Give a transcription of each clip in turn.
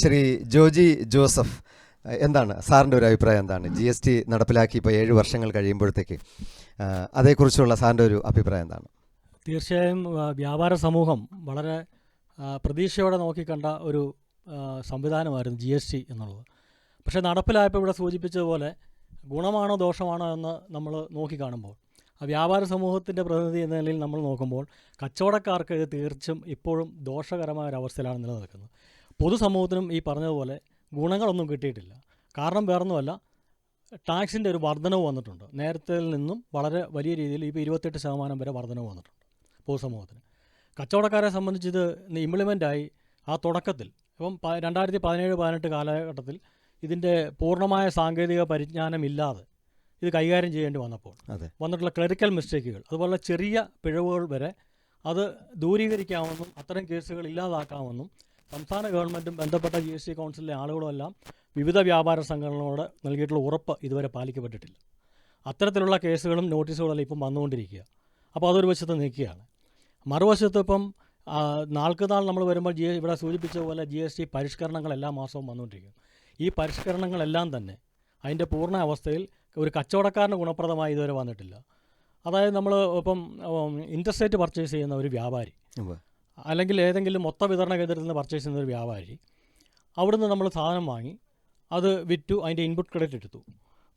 Shri Joji Joseph, എന്താണ് സാറിൻ്റെ ഒരു അഭിപ്രായം? എന്താണ് GST നടപ്പിലാക്കി ഇപ്പോൾ 7 വർഷങ്ങൾ കഴിയുമ്പോഴത്തേക്ക് അതേക്കുറിച്ചുള്ള സാറിൻ്റെ ഒരു അഭിപ്രായം എന്താണ്? തീർച്ചയായും വ്യാപാര സമൂഹം വളരെ പ്രതീക്ഷയോടെ നോക്കിക്കണ്ട ഒരു സംവിധാനമായിരുന്നു GST എന്നുള്ളത്. പക്ഷേ നടപ്പിലായപ്പോൾ ഇവിടെ സൂചിപ്പിച്ചതുപോലെ ഗുണമാണോ ദോഷമാണോ എന്ന് നമ്മൾ നോക്കിക്കാണുമ്പോൾ, വ്യാപാര സമൂഹത്തിൻ്റെ പ്രതിനിധി എന്ന നിലയിൽ നമ്മൾ നോക്കുമ്പോൾ കച്ചവടക്കാർക്ക് ഇത് തീർച്ചും ഇപ്പോഴും ദോഷകരമായ ഒരവസ്ഥയിലാണ് നിലനിൽക്കുന്നത്. പൊതുസമൂഹത്തിനും ഈ പറഞ്ഞതുപോലെ ഗുണങ്ങളൊന്നും കിട്ടിയിട്ടില്ല. കാരണം വേറൊന്നുമല്ല, ടാക്സിൻ്റെ ഒരു വർധനവ് വന്നിട്ടുണ്ട്. നേരത്തേൽ നിന്നും വളരെ വലിയ രീതിയിൽ ഇപ്പോൾ 28% വരെ വർധനവ് വന്നിട്ടുണ്ട് പൊതുസമൂഹത്തിന്. കച്ചവടക്കാരെ സംബന്ധിച്ച് ഇത് ഇംപ്ലിമെൻ്റായി ആ തുടക്കത്തിൽ ഇപ്പം 2017-18 കാലഘട്ടത്തിൽ ഇതിൻ്റെ പൂർണ്ണമായ സാങ്കേതിക പരിജ്ഞാനമില്ലാതെ ഇത് കൈകാര്യം ചെയ്യേണ്ടി വന്നിട്ടുള്ള ക്ലറിക്കൽ മിസ്റ്റേക്കുകൾ, അതുപോലെ ചെറിയ പിഴവുകൾ വരെ അത് ദൂരീകരിക്കാമെന്നും അത്തരം കേസുകൾ ഇല്ലാതാക്കാമെന്നും സംസ്ഥാന ഗവൺമെൻറ്റും ബന്ധപ്പെട്ട GST കൗൺസിലിലെ ആളുകളുമെല്ലാം വിവിധ വ്യാപാര സംഘടനകളോട് നൽകിയിട്ടുള്ള ഉറപ്പ് ഇതുവരെ പാലിക്കപ്പെട്ടിട്ടില്ല. അത്തരത്തിലുള്ള കേസുകളും നോട്ടീസുകളെല്ലാം ഇപ്പം വന്നുകൊണ്ടിരിക്കുക. അപ്പോൾ അതൊരു വശത്ത് നിൽക്കുകയാണ്. മറുവശത്ത് ഇപ്പം നാൾക്ക് നാൾ നമ്മൾ വരുമ്പോൾ ഇവിടെ സൂചിപ്പിച്ച പോലെ GST പരിഷ്കരണങ്ങൾ എല്ലാ മാസവും വന്നുകൊണ്ടിരിക്കും. ഈ പരിഷ്കരണങ്ങളെല്ലാം തന്നെ അതിൻ്റെ പൂർണ്ണ അവസ്ഥയിൽ ഒരു കച്ചവടക്കാരന് ഗുണപ്രദമായി ഇതുവരെ വന്നിട്ടില്ല. അതായത് നമ്മൾ ഇപ്പം ഇൻറ്റർസ്റ്റേറ്റ് പർച്ചേസ് ചെയ്യുന്ന ഒരു വ്യാപാരി, അല്ലെങ്കിൽ ഏതെങ്കിലും മൊത്ത വിതരണ കേന്ദ്രത്തിൽ നിന്ന് പർച്ചേസ് ചെയ്യുന്ന ഒരു വ്യാപാരി, അവിടുന്ന് നമ്മൾ സാധനം വാങ്ങി അത് വിറ്റു, അതിൻ്റെ ഇൻപുട്ട് ക്രെഡിറ്റ് എടുത്തു.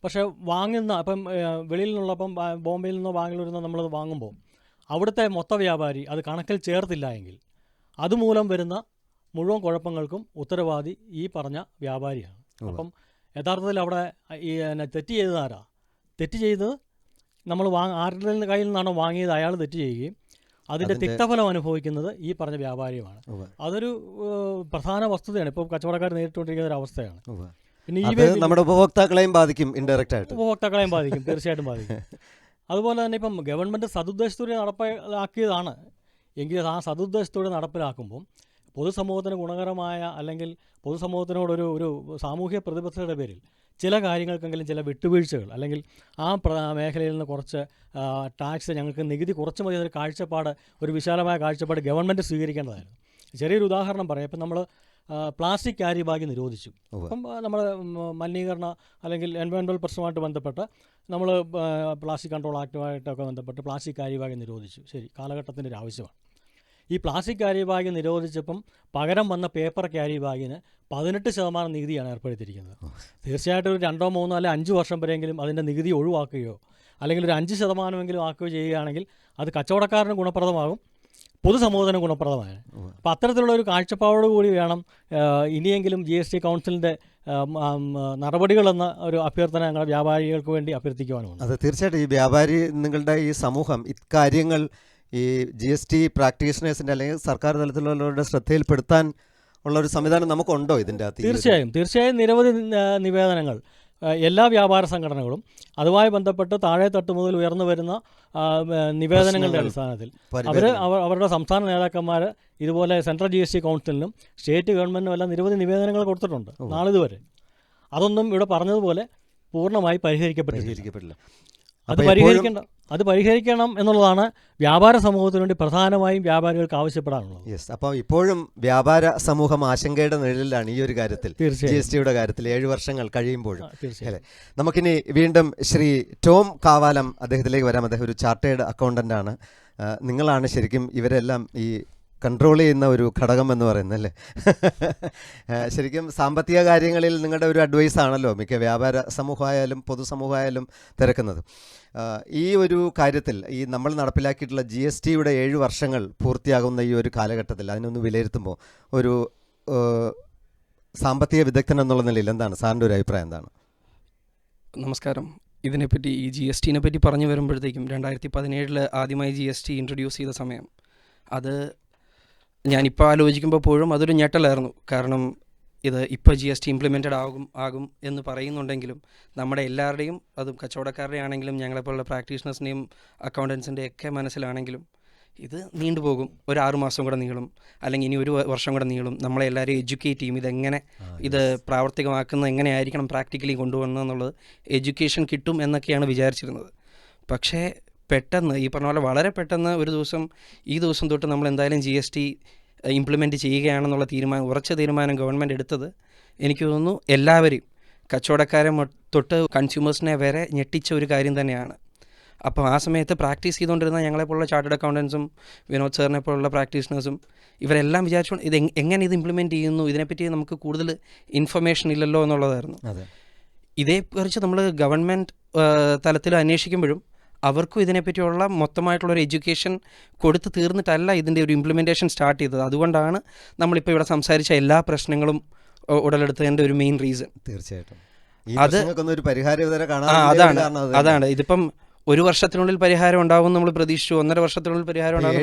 പക്ഷേ വാങ്ങുന്ന ഇപ്പം വെളിയിൽ നിന്നുള്ള ഇപ്പം ബോംബെയിൽ നിന്നോ ബാംഗ്ലൂരിൽ നിന്നോ നമ്മളത് വാങ്ങുമ്പോൾ അവിടുത്തെ മൊത്ത വ്യാപാരി അത് കണക്കിൽ ചേർത്തില്ല എങ്കിൽ അതുമൂലം വരുന്ന മുഴുവൻ കുഴപ്പങ്ങൾക്കും ഉത്തരവാദി ഈ പറഞ്ഞ വ്യാപാരിയാണ്. അപ്പം യഥാർത്ഥത്തിൽ അവിടെ ഈ തെറ്റ് ചെയ്തത് ആരാ? തെറ്റ് ചെയ്തത് നമ്മൾ ആരുടെ കയ്യിൽ നിന്നാണോ വാങ്ങിയത് അയാൾ തെറ്റ് ചെയ്യുകയും അതിൻ്റെ തിക്തഫലം അനുഭവിക്കുന്നത് ഈ പറഞ്ഞ വ്യാപാരിയുമാണ്. അതൊരു പ്രധാന വസ്തുതയാണ്. ഇപ്പോൾ കച്ചവടക്കാർ നേരിട്ടുകൊണ്ടിരിക്കുന്ന ഒരു അവസ്ഥയാണ്. പിന്നെ ഈ നമ്മുടെ ഉപഭോക്താക്കളെയും ബാധിക്കും, ഇൻഡയറക്റ്റ് ആയിട്ട് ഉപഭോക്താക്കളെയും ബാധിക്കും, തീർച്ചയായിട്ടും ബാധിക്കും. അതുപോലെ തന്നെ ഇപ്പം ഗവൺമെൻറ് സതുദ്ദേശത്തോടെ നടപ്പിലാക്കിയതാണ് എങ്കിൽ ആ സതുദ്ദേശത്തോടെ നടപ്പിലാക്കുമ്പം പൊതുസമൂഹത്തിന് ഗുണകരമായ അല്ലെങ്കിൽ പൊതുസമൂഹത്തിനോടൊരു ഒരു സാമൂഹ്യ പ്രതിബദ്ധതയുടെ പേരിൽ ചില കാര്യങ്ങൾക്കെങ്കിലും ചില വിട്ടുവീഴ്ചകൾ അല്ലെങ്കിൽ ആ മേഖലയിൽ നിന്ന് കുറച്ച് ടാക്സ്, ഞങ്ങൾക്ക് നികുതി കുറച്ച് മതി എന്നൊരു കാഴ്ചപ്പാട്, ഒരു വിശാലമായ കാഴ്ചപ്പാട് ഗവൺമെൻറ് സ്വീകരിക്കേണ്ടതായിരുന്നു. ചെറിയൊരു ഉദാഹരണം പറയാം. ഇപ്പം നമ്മൾ പ്ലാസ്റ്റിക് ക്യാരി ബാഗ് നിരോധിച്ചു. അപ്പം നമ്മൾ മലിനീകരണ അല്ലെങ്കിൽ എൻവയോൺമെൻറ്റൽ പ്രശ്നമായിട്ട് ബന്ധപ്പെട്ട് നമ്മൾ പ്ലാസ്റ്റിക് കൺട്രോൾ ആക്ടുമായിട്ടൊക്കെ ബന്ധപ്പെട്ട് പ്ലാസ്റ്റിക് ക്യാരി ബാഗ് നിരോധിച്ചു. ശരി, കാലഘട്ടത്തിൻ്റെ ഒരു ആവശ്യമാണ്. ഈ പ്ലാസ്റ്റിക് ക്യാരി ബാഗ് നിരോധിച്ചപ്പം പകരം വന്ന പേപ്പർ ക്യാരി ബാഗിന് 18% നികുതിയാണ് ഏർപ്പെടുത്തിയിരിക്കുന്നത്. തീർച്ചയായിട്ടും ഒരു 2, 3 അല്ലെങ്കിൽ 5 വർഷം വരെയെങ്കിലും അതിൻ്റെ നികുതി ഒഴിവാക്കുകയോ അല്ലെങ്കിൽ ഒരു 5% ആക്കുകയോ ചെയ്യുകയാണെങ്കിൽ അത് കച്ചവടക്കാരന് ഗുണപ്രദമാകും, പൊതുസമൂഹത്തിന് ഗുണപ്രദമായ. അപ്പം അത്തരത്തിലുള്ള ഒരു കാഴ്ചപ്പാടോട് കൂടി വേണം ഇനിയെങ്കിലും GST കൗൺസിലിൻ്റെ നടപടികളെന്ന ഒരു അഭ്യർത്ഥന ഞങ്ങളുടെ വ്യാപാരികൾക്ക് വേണ്ടി അഭ്യർത്ഥിക്കുവാനുണ്ട്. അത് തീർച്ചയായിട്ടും ഈ വ്യാപാരി നിങ്ങളുടെ ഈ സമൂഹം ഇക്കാര്യങ്ങൾ ഈ GST പ്രാക്ടീഷണേഴ്സിൻ്റെ അല്ലെങ്കിൽ സർക്കാർ തലത്തിലുള്ളവരുടെ ശ്രദ്ധയിൽപ്പെടുത്താൻ ഉള്ളൊരു സംവിധാനം നമുക്കുണ്ടോ ഇതിൻ്റെ അകത്ത്? തീർച്ചയായും നിരവധി നിവേദനങ്ങൾ എല്ലാ വ്യാപാര സംഘടനകളും അതുമായി ബന്ധപ്പെട്ട് താഴെ തട്ട് മുതൽ ഉയർന്നു വരുന്ന നിവേദനങ്ങളുടെ അടിസ്ഥാനത്തിൽ അവരുടെ സംസ്ഥാന നേതാക്കന്മാർ ഇതുപോലെ സെൻട്രൽ GST കൗൺസിലിനും സ്റ്റേറ്റ് ഗവൺമെൻറ്റിനും എല്ലാം നിരവധി നിവേദനങ്ങൾ കൊടുത്തിട്ടുണ്ട് നാളിതുവരെ. അതൊന്നും ഇവിടെ പറഞ്ഞതുപോലെ പൂർണ്ണമായി പരിഹരിക്കപ്പെട്ടില്ല. അത് പരിഹരിക്കണം എന്നുള്ളതാണ് വ്യാപാര സമൂഹത്തിന് വേണ്ടി പ്രധാനമായും വ്യാപാരികൾക്ക് ആവശ്യപ്പെടാനുള്ളത്. യെസ്, അപ്പോൾ ഇപ്പോഴും വ്യാപാര സമൂഹം ആശങ്കയുടെ നിഴലിലാണ് ഈ ഒരു കാര്യത്തിൽ, GSTയുടെ കാര്യത്തിൽ 7 വർഷങ്ങൾ കഴിയുമ്പോഴും. അല്ലേ, നമുക്കിനി വീണ്ടും ശ്രീ ടോം കാവാലം അദ്ദേഹത്തിലേക്ക് വരാം. അദ്ദേഹം ഒരു ചാർട്ടേഡ് അക്കൗണ്ടൻ്റ് ആണ്. നിങ്ങളാണ് ശരിക്കും ഇവരെല്ലാം ഈ കൺട്രോൾ ചെയ്യുന്ന ഒരു ഘടകം എന്ന് പറയുന്നത്, അല്ലേ? ശരിക്കും സാമ്പത്തിക കാര്യങ്ങളിൽ നിങ്ങളുടെ ഒരു അഡ്വൈസാണല്ലോ മിക്ക വ്യാപാര സമൂഹമായാലും പൊതുസമൂഹമായാലും തിരക്കുന്നത്. ഈ ഒരു കാര്യത്തിൽ ഈ നമ്മൾ നടപ്പിലാക്കിയിട്ടുള്ള GSTയുടെ 7 വർഷങ്ങൾ പൂർത്തിയാകുന്ന ഈ ഒരു കാലഘട്ടത്തിൽ അതിനൊന്ന് വിലയിരുത്തുമ്പോൾ ഒരു സാമ്പത്തിക വിദഗ്ധൻ എന്നുള്ള നിലയിൽ എന്താണ് സാറിൻ്റെ ഒരു അഭിപ്രായം? എന്താണ്? നമസ്കാരം. ഇതിനെപ്പറ്റി ഈ GSTനെ പറ്റി പറഞ്ഞു വരുമ്പോഴത്തേക്കും 2017 ആദ്യമായി GST ഇൻട്രൊഡ്യൂസ് ചെയ്ത സമയം, അത് ഞാനിപ്പോൾ ആലോചിക്കുമ്പോൾ പോലും അതൊരു ഞെട്ടലായിരുന്നു. കാരണം ഇത് ഇപ്പോൾ GST ഇംപ്ലിമെൻറ്റഡ് ആകും എന്ന് പറയുന്നുണ്ടെങ്കിലും നമ്മുടെ എല്ലാവരുടെയും, അതും കച്ചവടക്കാരുടെ ആണെങ്കിലും ഞങ്ങളെപ്പോലുള്ള പ്രാക്ടീഷണേഴ്സിൻ്റെയും അക്കൗണ്ടൻസിൻ്റെയൊക്കെ മനസ്സിലാണെങ്കിലും ഇത് നീണ്ടുപോകും. ഒരു 6 മാസം കൂടെ നീളും, അല്ലെങ്കിൽ ഇനി 1 വർഷം കൂടെ നീളും. നമ്മളെല്ലാവരും എഡ്യൂക്കേറ്റ് ചെയ്യും. ഇതെങ്ങനെ ഇത് പ്രാവർത്തികമാക്കുന്നത് എങ്ങനെയായിരിക്കണം പ്രാക്ടിക്കലി കൊണ്ടുവന്നതെന്നുള്ളത് എഡ്യൂക്കേഷൻ കിട്ടും എന്നൊക്കെയാണ് വിചാരിച്ചിരുന്നത്. പക്ഷേ പെട്ടെന്ന് ഈ പറഞ്ഞ പോലെ വളരെ പെട്ടെന്ന് ഈ ദിവസം തൊട്ട് നമ്മൾ എന്തായാലും GST ഇംപ്ലിമെൻറ്റ് ചെയ്യുകയാണെന്നുള്ള ഉറച്ച തീരുമാനം ഗവൺമെൻറ് എടുത്തത് എനിക്ക് തോന്നുന്നു എല്ലാവരെയും കച്ചവടക്കാരെ തൊട്ട് കൺസ്യൂമേഴ്സിനെ വരെ ഞെട്ടിച്ച ഒരു കാര്യം തന്നെയാണ്. അപ്പോൾ ആ സമയത്ത് പ്രാക്ടീസ് ചെയ്തുകൊണ്ടിരുന്ന ഞങ്ങളെപ്പോലുള്ള ചാർട്ടേഡ് അക്കൗണ്ടൻസും വിനോദ് സാറിനെ പോലുള്ള പ്രാക്ടീഷണേഴ്സും ഇവരെല്ലാം വിചാരിച്ചു ഇത് എങ്ങനെ ഇത് ഇംപ്ലിമെൻറ്റ് ചെയ്യുന്നു, ഇതിനെപ്പറ്റി നമുക്ക് കൂടുതൽ ഇൻഫർമേഷൻ ഇല്ലല്ലോ എന്നുള്ളതായിരുന്നു. ഇതേക്കുറിച്ച് നമ്മൾ ഗവൺമെൻറ് തലത്തിൽ അന്വേഷിക്കുമ്പോഴും അവർക്കും ഇതിനെപ്പറ്റിയുള്ള മൊത്തമായിട്ടുള്ളൊരു എഡ്യൂക്കേഷൻ കൊടുത്ത് തീർന്നിട്ടല്ല ഇതിൻ്റെ ഒരു ഇംപ്ലിമെൻറ്റേഷൻ സ്റ്റാർട്ട് ചെയ്തത്. അതുകൊണ്ടാണ് നമ്മളിപ്പോൾ ഇവിടെ സംസാരിച്ച എല്ലാ പ്രശ്നങ്ങളും ഉടലെടുത്തതിൻ്റെ ഒരു മെയിൻ റീസൺ. തീർച്ചയായിട്ടും അത് അതാണ് ഇതിപ്പം 1 വർഷത്തിനുള്ളിൽ പരിഹാരം ഉണ്ടാവും നമ്മൾ പ്രതീക്ഷിച്ചു, 1.5 വർഷത്തിനുള്ളിൽ പരിഹാരം ഉണ്ടാവും,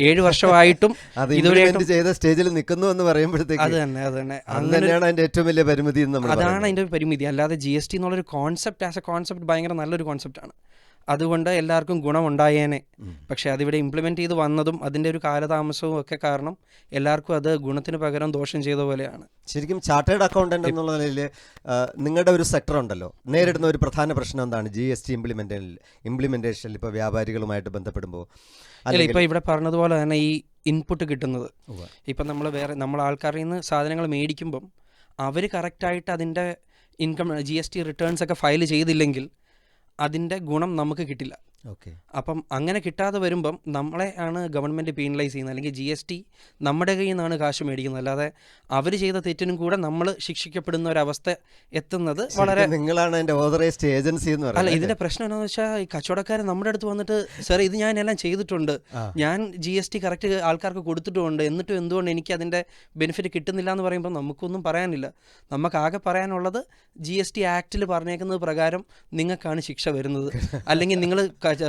7 വർഷമായിട്ടും ഇതുവരെയായിട്ടും ചെയ്ത സ്റ്റേജിൽ നിൽക്കുന്നു എന്ന് പറയുമ്പോഴത്തേക്ക് അത് തന്നെ അതിന്റെ ഏറ്റവും വലിയ പരിമിതി. അതാണ് അതിന്റെ പരിമിതി. അല്ലാതെ GST എന്നുള്ളൊരു കോൺസെപ്റ്റ് ആസ് എ കോൺസെപ്റ്റ് ഭയങ്കര നല്ലൊരു കോൺസെപ്റ്റാണ്. അതുകൊണ്ട് എല്ലാവർക്കും ഗുണമുണ്ടായേനെ. പക്ഷേ അതിവിടെ ഇംപ്ലിമെൻറ്റ് ചെയ്ത് വന്നതും അതിൻ്റെ ഒരു കാലതാമസവും ഒക്കെ കാരണം എല്ലാവർക്കും അത് ഗുണത്തിന് പകരം ദോഷം ചെയ്ത പോലെയാണ്. ശരിക്കും ചാർട്ടേഡ് അക്കൗണ്ടന്റ് എന്നുള്ള നിലയിൽ നിങ്ങളുടെ ഒരു സെക്ടർ ഉണ്ടല്ലോ, നേരിടുന്ന ഒരു പ്രധാന പ്രശ്നം എന്താണ് GST ഇംപ്ലിമെൻറ്റേഷനിൽ ഇപ്പോൾ വ്യാപാരികളുമായിട്ട് ബന്ധപ്പെടുമ്പോൾ? അല്ല, ഇപ്പോൾ ഇവിടെ പറഞ്ഞതുപോലെ തന്നെ ഈ ഇൻപുട്ട് കിട്ടുന്നത് ഇപ്പം നമ്മൾ ആൾക്കാരിൽ നിന്ന് സാധനങ്ങൾ മേടിക്കുമ്പം അവർ കറക്റ്റായിട്ട് അതിൻ്റെ GST റിട്ടേൺസ് ഒക്കെ ഫയൽ ചെയ്തില്ലെങ്കിൽ അതിൻ്റെ ഗുണം നമുക്ക് കിട്ടില്ല. അപ്പം അങ്ങനെ കിട്ടാതെ വരുമ്പം നമ്മളെ ആണ് ഗവൺമെൻറ് പീനലൈസ് ചെയ്യുന്നത്, അല്ലെങ്കിൽ GST നമ്മുടെ കയ്യിൽ നിന്നാണ് കാശ് മേടിക്കുന്നത്. അല്ലാതെ അവർ ചെയ്ത തെറ്റിനും കൂടെ നമ്മൾ ശിക്ഷിക്കപ്പെടുന്ന ഒരവസ്ഥ എത്തുന്നത് വളരെ നിങ്ങളാണ് അതിൻ്റെ ഓതറൈസ്ഡ് ഏജൻസി എന്ന് പറയുന്നത്. അല്ല, ഇതിൻ്റെ പ്രശ്നം എന്താണെന്ന് വെച്ചാൽ ഈ കച്ചവടക്കാർ നമ്മുടെ അടുത്ത് വന്നിട്ട് സാർ ഇത് ഞാൻ എല്ലാം ചെയ്തിട്ടുണ്ട്, ഞാൻ GST കറക്റ്റ് ആൾക്കാർക്ക് കൊടുത്തിട്ടുമുണ്ട്, എന്നിട്ടും എന്തുകൊണ്ട് എനിക്ക് അതിൻ്റെ ബെനിഫിറ്റ് കിട്ടുന്നില്ല എന്ന് പറയുമ്പോൾ നമുക്കൊന്നും പറയാനില്ല. നമുക്കാകെ പറയാനുള്ളത് GST ആക്റ്റിൽ പറഞ്ഞേക്കുന്നത് പ്രകാരം നിങ്ങൾക്കാണ് ശിക്ഷ വരുന്നത്. അല്ലെങ്കിൽ നിങ്ങൾ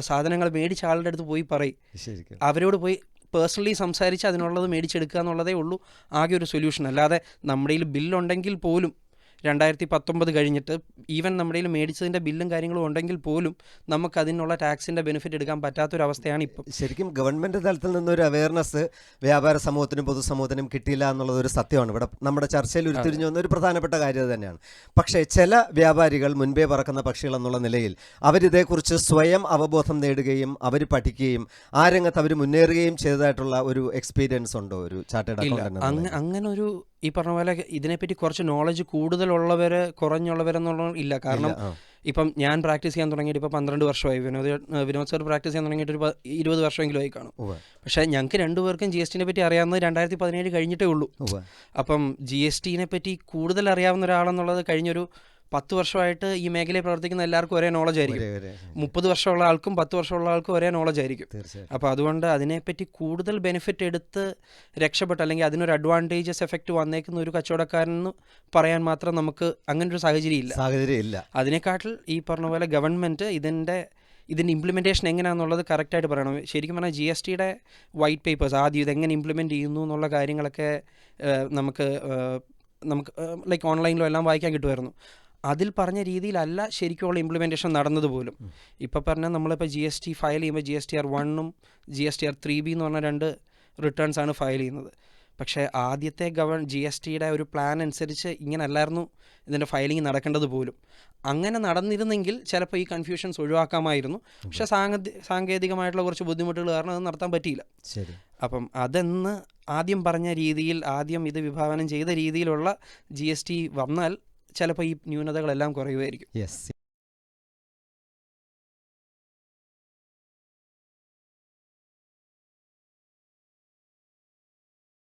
സാധനങ്ങൾ മേടിച്ച ആളുടെ അടുത്ത് പോയി പറയും, അവരോട് പോയി പേഴ്സണലി സംസാരിച്ച് അതിനുള്ളത് മേടിച്ചെടുക്കുക എന്നുള്ളതേ ഉള്ളൂ ആകെ ഒരു സൊല്യൂഷൻ. അല്ലാതെ നമ്മുടെ കയ്യിൽ ബില്ലുണ്ടെങ്കിൽ പോലും 2019 കഴിഞ്ഞിട്ട് ഈവൻ നമ്മുടെ കയ്യിൽ മേടിച്ചതിൻ്റെ ബില്ലും കാര്യങ്ങളും ഉണ്ടെങ്കിൽ പോലും നമുക്ക് അതിനുള്ള ടാക്സിൻ്റെ ബെനിഫിറ്റ് എടുക്കാൻ പറ്റാത്തൊരവസ്ഥയാണ് ഇപ്പം. ശരിക്കും ഗവൺമെൻറ് തലത്തിൽ നിന്നൊരു അവയർനെസ് വ്യാപാര സമൂഹത്തിനും പൊതുസമൂഹത്തിനും കിട്ടിയില്ല എന്നുള്ളത് ഒരു സത്യമാണ്. ഇവിടെ നമ്മുടെ ചർച്ചയിൽ ഉരുത്തിരിഞ്ഞു വന്ന ഒരു പ്രധാനപ്പെട്ട കാര്യം തന്നെയാണ്. പക്ഷേ ചില വ്യാപാരികൾ മുൻപേ പറക്കുന്ന പക്ഷികൾ എന്നുള്ള നിലയിൽ അവരിതേക്കുറിച്ച് സ്വയം അവബോധം നേടുകയും അവർ പഠിക്കുകയും ആ രംഗത്ത് അവർ മുന്നേറുകയും ചെയ്തതായിട്ടുള്ള ഒരു എക്സ്പീരിയൻസ് ഉണ്ടോ ഒരു ചാർട്ടേഡ് അക്കൗണ്ടന്റ്? അങ്ങനെ ഒരു ഈ പറഞ്ഞ പോലെ ഇതിനെപ്പറ്റി കുറച്ച് നോളജ് കൂടുതലുള്ളവർ കുറഞ്ഞുള്ളവരെന്നുള്ള ഇല്ല. കാരണം ഇപ്പം ഞാൻ പ്രാക്ടീസ് ചെയ്യാൻ തുടങ്ങിയിട്ട് ഇപ്പോൾ 12 വർഷമായി. വിനോദ് സാർ പ്രാക്ടീസ് ചെയ്യാൻ തുടങ്ങിയിട്ട് ഒരു 20 വർഷമെങ്കിലും ആയി കാണും. പക്ഷേ ഞങ്ങൾക്ക് രണ്ടുപേർക്കും GST പറ്റി അറിയാവുന്നത് 2017 കഴിഞ്ഞിട്ടേ ഉള്ളൂ. അപ്പം GST പറ്റി കൂടുതൽ അറിയാവുന്ന ഒരാളെന്നുള്ളത് കഴിഞ്ഞൊരു 10 വർഷമായിട്ട് ഈ മേഖലയിൽ പ്രവർത്തിക്കുന്ന എല്ലാവർക്കും ഒരേ നോളജ് ആയിരിക്കും. 30 വർഷമുള്ള ആൾക്കും 10 വർഷമുള്ള ആൾക്കും ഒരേ നോളജ് ആയിരിക്കും. അപ്പോൾ അതുകൊണ്ട് അതിനെപ്പറ്റി കൂടുതൽ ബെനിഫിറ്റ് എടുത്ത് രക്ഷപ്പെട്ട് അല്ലെങ്കിൽ അതിനൊരു അഡ്വാൻറ്റേജസ് എഫക്റ്റ് വന്നേക്കുന്ന ഒരു കച്ചവടക്കാരനെന്ന് പറയാൻ മാത്രം നമുക്ക് അങ്ങനെ ഒരു സാഹചര്യം ഇല്ല. അതിനെക്കാട്ടിൽ ഈ പറഞ്ഞ പോലെ ഗവൺമെൻറ് ഇതിൻ്റെ ഇംപ്ലിമെൻറ്റേഷൻ എങ്ങനെയാണെന്നുള്ളത് കറക്റ്റായിട്ട് പറയണം. ശരിക്കും പറഞ്ഞാൽ GSTയുടെ വൈറ്റ് പേപ്പേഴ്സ് ആദ്യം ഇതെങ്ങനെ ഇംപ്ലിമെൻറ്റ് ചെയ്യുന്നു എന്നുള്ള കാര്യങ്ങളൊക്കെ നമുക്ക് ലൈക്ക് ഓൺലൈനിലും എല്ലാം വായിക്കാൻ കിട്ടുമായിരുന്നു. അതിൽ പറഞ്ഞ രീതിയിലല്ല ശരിക്കുള്ള ഇംപ്ലിമെൻറ്റേഷൻ നടന്നത് പോലും. ഇപ്പോൾ പറഞ്ഞാൽ നമ്മളിപ്പോൾ GST ഫയൽ ചെയ്യുമ്പോൾ GSTR 1 GSTR 3B എന്ന് പറഞ്ഞ 2 റിട്ടേൺസ് ആണ് ഫയൽ ചെയ്യുന്നത്. പക്ഷേ ആദ്യത്തെ GSTയുടെ ഒരു പ്ലാൻ അനുസരിച്ച് ഇങ്ങനെ അല്ലായിരുന്നു ഇതിൻ്റെ ഫയലിംഗ് നടക്കേണ്ടത് പോലും. അങ്ങനെ നടന്നിരുന്നെങ്കിൽ ചിലപ്പോൾ ഈ കൺഫ്യൂഷൻസ് ഒഴിവാക്കാമായിരുന്നു. പക്ഷേ സാങ്കേതികമായിട്ടുള്ള കുറച്ച് ബുദ്ധിമുട്ടുകൾ കാരണം അത് നടത്താൻ പറ്റിയില്ല. അപ്പം അതെന്ന് ആദ്യം പറഞ്ഞ രീതിയിൽ ആദ്യം ഇത് വിഭാവനം ചെയ്ത രീതിയിലുള്ള GST വന്നാൽ ചിലപ്പോൾ ഈ ന്യൂനതകളെല്ലാം കുറയുമായിരിക്കും.